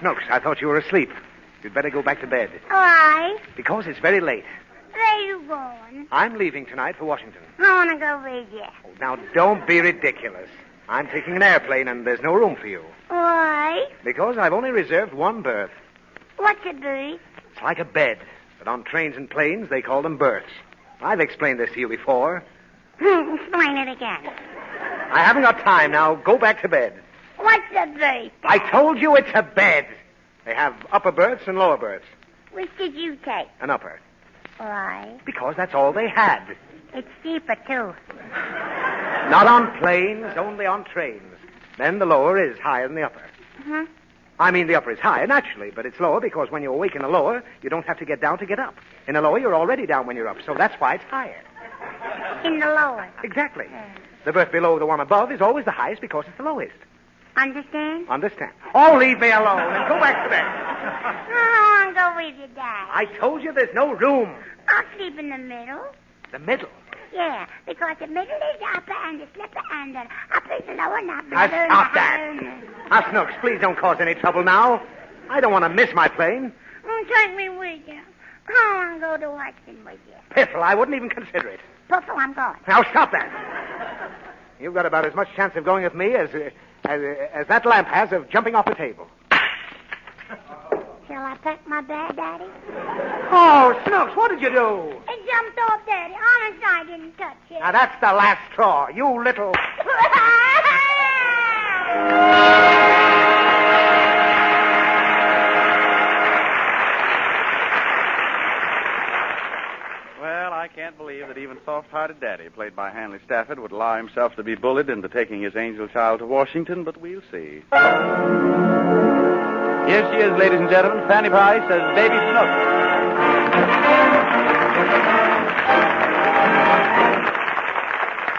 Snooks, I thought you were asleep. You'd better go back to bed. Why? Because it's very late. Where you going? I'm leaving tonight for Washington. I want to go with you. Oh, now, don't be ridiculous. I'm taking an airplane, and there's no room for you. Why? Because I've only reserved one berth. What's a berth? It's like a bed, but on trains and planes, they call them berths. I've explained this to you before. Explain it again. I haven't got time now. Go back to bed. What's a berth? I told you it's a bed. They have upper berths and lower berths. Which did you take? An upper. Why? Because that's all they had. It's cheaper, too. Not on planes, only on trains. Then the lower is higher than the upper. Huh? I mean, the upper is higher, naturally, but it's lower because when you awake in the lower, you don't have to get down to get up. In the lower, you're already down when you're up, so that's why it's higher. In the lower. Exactly. The berth below the one above is always the highest because it's the lowest. Understand? Understand? Oh, leave me alone and go back to bed. I want to go with you, Dad. I told you there's no room. I'll sleep in the middle. The middle. Yeah, because the middle is the upper and the slipper and the upper is the lower and the upper. Now, stop that. Now, Snooks, please don't cause any trouble now. I don't want to miss my plane. Take me with you. I want to go to Washington with you. Piffle, I wouldn't even consider it. Puffle, I'm going. Now, stop that. You've got about as much chance of going with me as that lamp has of jumping off a table. Shall I pack my bag, Daddy? Oh, Snooks, what did you do? It jumped off, Daddy. Honest, I didn't touch it. Now, that's the last straw. You little... Well, I can't believe that even soft-hearted Daddy, played by Hanley Stafford, would allow himself to be bullied into taking his angel child to Washington, but we'll see. Here she is, ladies and gentlemen, Fanny Brice as Baby Snooks.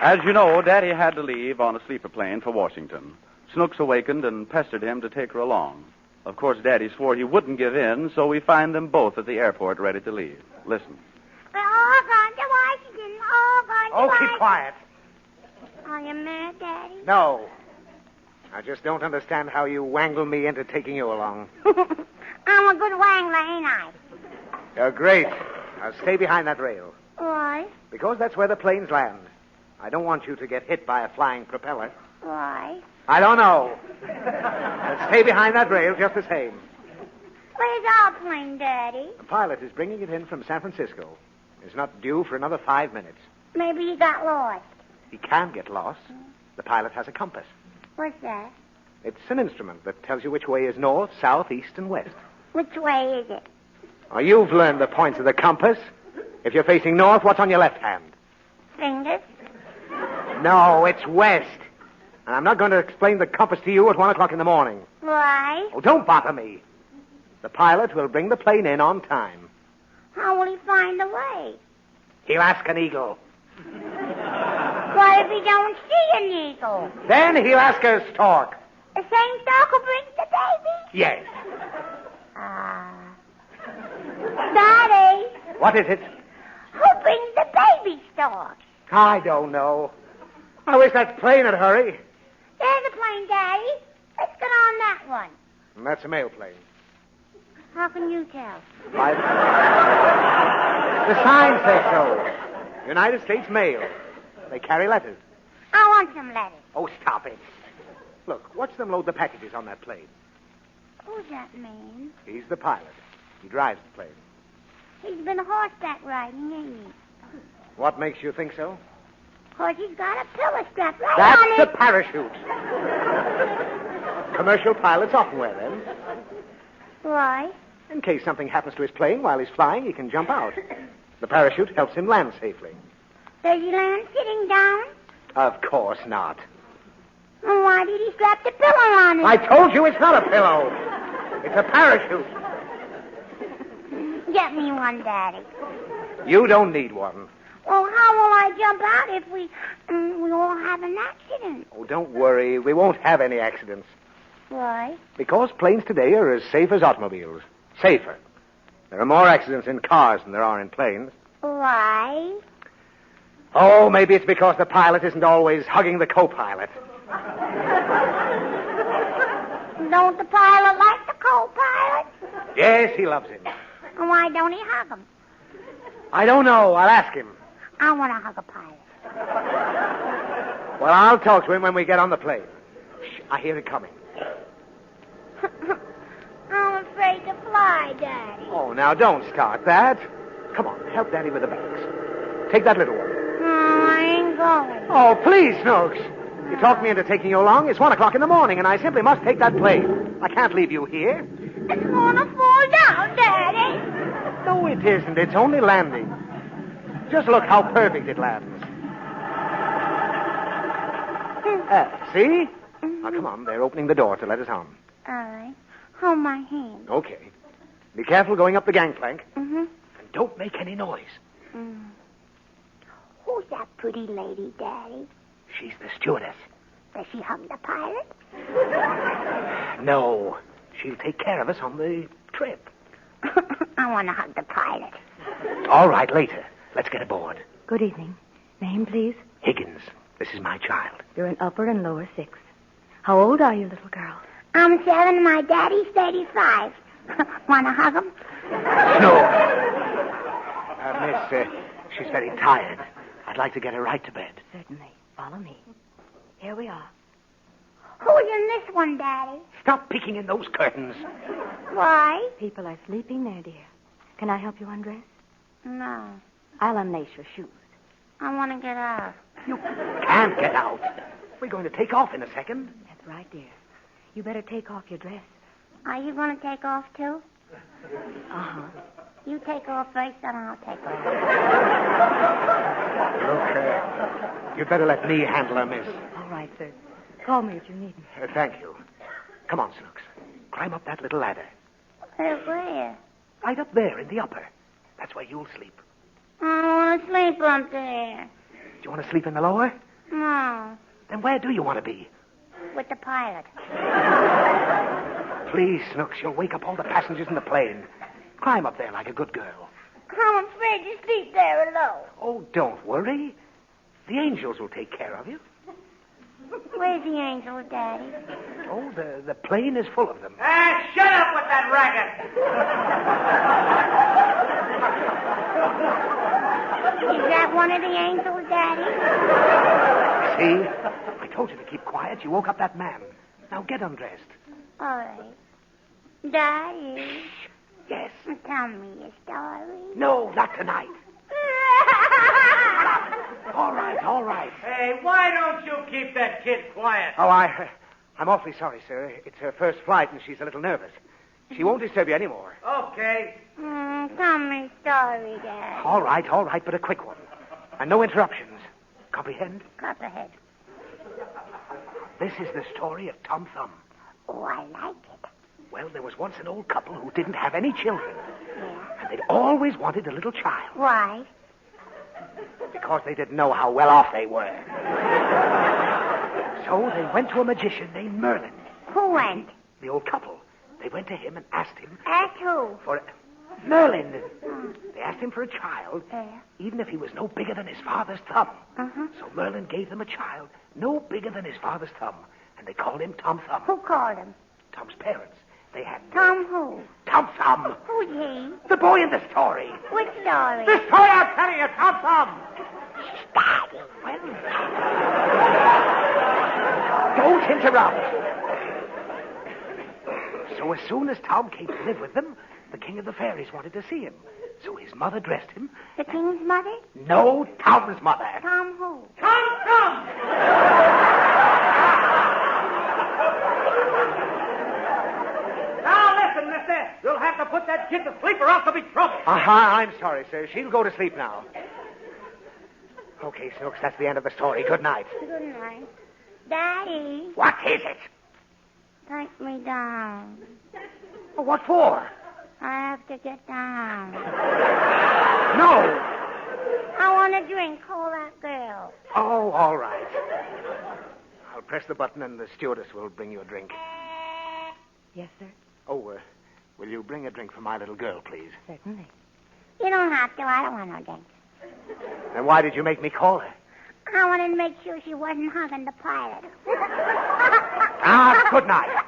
As you know, Daddy had to leave on a sleeper plane for Washington. Snooks awakened and pestered him to take her along. Of course, Daddy swore he wouldn't give in, so we find them both at the airport ready to leave. Listen. We're all going to Washington. All going to Washington. keep quiet. Are you mad, Daddy? No. I just don't understand how you wangle me into taking you along. I'm a good wangler, ain't I? You're great. Now stay behind that rail. Why? Because that's where the planes land. I don't want you to get hit by a flying propeller. Why? I don't know. But stay behind that rail just the same. Where's our plane, Daddy? The pilot is bringing it in from San Francisco. It's not due for another 5 minutes. Maybe he got lost. He can't get lost. The pilot has a compass. What's that? It's an instrument that tells you which way is north, south, east, and west. Which way is it? Oh, you've learned the points of the compass. If you're facing north, what's on your left hand? Fingers? No, it's west. And I'm not going to explain the compass to you at 1 o'clock in the morning. Why? Oh, don't bother me. The pilot will bring the plane in on time. How will he find the way? He'll ask an eagle. What if he don't see an eagle? Then he'll ask a stork. The same stork who brings the baby? Yes. Daddy, What is it? who brings the baby stork? I don't know. I wish that plane would hurry. There's a plane, Daddy. Let's get on that one. And that's a mail plane. How can you tell? The sign says so. United States Mail. They carry letters. I want some letters. Oh, stop it. Look, watch them load the packages on that plane. Who's that man? He's the pilot. He drives the plane. He's been horseback riding, ain't he? What makes you think so? 'Cause he's got a pillow strap right That's on the it. parachute. Commercial pilots often wear them. Why? In case something happens to his plane while he's flying, he can jump out. The parachute helps him land safely. Does he land sitting down? Of course not. Well, why did he strap the pillow on it? I told you it's not a pillow. It's a parachute. Get me one, Daddy. You don't need one. Well, how will I jump out if we all have an accident? Oh, don't worry. We won't have any accidents. Why? Because planes today are as safe as automobiles. Safer. There are more accidents in cars than there are in planes. Why? Oh, maybe it's because the pilot isn't always hugging the co-pilot. Don't the pilot like the co-pilot? Yes, he loves him. And why don't he hug him? I don't know. I'll ask him. I want to hug a pilot. Well, I'll talk to him when we get on the plane. Shh, I hear it coming. I'm afraid to fly, Daddy. Oh, now don't start that. Come on, help Daddy with the bags. Take that little one. Oh, I ain't going. Oh, please, Snooks. You talked me into taking you along. It's 1 o'clock in the morning, and I simply must take that plane. I can't leave you here. It's going to fall down, Daddy. No, it isn't. It's only landing. Just look how perfect it lands. See? Now, come on. They're opening the door to let us on. All right. Hold my hand. Okay. Be careful going up the gangplank. Mm-hmm. And don't make any noise. Mm. Who's that pretty lady, Daddy? She's the stewardess. Does she hug the pilot? No. She'll take care of us on the trip. I want to hug the pilot. All right, later. Let's get aboard. Good evening. Name, please? Higgins. This is my child. You're in upper and lower 6. How old are you, little girl? I'm 7 and my daddy's 35. Want to hug him? No. Miss, she's very tired. I'd like to get her right to bed. Certainly. Follow me. Here we are. Who's in this one, Daddy? Stop peeking in those curtains. Why? People are sleeping there, dear. Can I help you undress? No. I'll unlace your shoes. I want to get out. You can't get out. We're going to take off in a second. That's right, dear. You better take off your dress. Are you going to take off, too? Uh-huh. You take off first, then I'll take off. Look, you'd better let me handle her, miss. All right, sir. Call me if you need me. Thank you. Come on, Snooks. Climb up that little ladder. Where? Right up there in the upper. That's where you'll sleep. I don't want to sleep up there. Do you want to sleep in the lower? No. Then where do you want to be? With the pilot. Please, Snooks, you'll wake up all the passengers in the plane. Climb up there like a good girl. I'm afraid to sleep there alone. Oh, don't worry. The angels will take care of you. Where's the angels, Daddy? Oh, the plane is full of them. Shut up with that racket! Is that one of the angels, Daddy? See? I told you to keep quiet. You woke up that man. Now get undressed. All right. Daddy. Yes. Tell me a story. No, not tonight. All right. Hey, why don't you keep that kid quiet? Oh, I'm awfully sorry, sir. It's her first flight, and she's a little nervous. She won't disturb you anymore. Okay. Tell me a story, Daddy. All right, but a quick one. And no interruptions. Comprehend? Copperhead. This is the story of Tom Thumb. Oh, I like it. Well, there was once an old couple who didn't have any children. Yeah. And they'd always wanted a little child. Why? Because they didn't know how well off they were. So they went to a magician named Merlin. Who went? The old couple. They went to him and asked him Ask who? for... Merlin. They asked him for a child, Yeah. even if he was no bigger than his father's thumb. Uh-huh. So Merlin gave them a child no bigger than his father's thumb, and they called him Tom Thumb. Who called him? Tom's parents. They had... Tom who? Tom Thumb. Who's he? The boy in the story. Which story? The story I'm telling you, Tom Thumb. Daddy. Well, don't interrupt. So as soon as Tom came to live with them, the king of the fairies wanted to see him. So his mother dressed him. The king's mother? No, Tom's mother. Tom who? Come! Now listen, mister. You'll have to put that kid to sleep or else there'll be trouble. I'm sorry, sir. She'll go to sleep now. Okay, Snooks, that's the end of the story. Good night. Good night. Daddy, What is it? take me down. What for? I have to get down. No. I want a drink. Call that girl. Oh, all right. I'll press the button and the stewardess will bring you a drink. Yes, sir. Oh, will you bring a drink for my little girl, please? Certainly. You don't have to. I don't want no drink. And why did you make me call her? I wanted to make sure she wasn't hugging the pilot. Good night.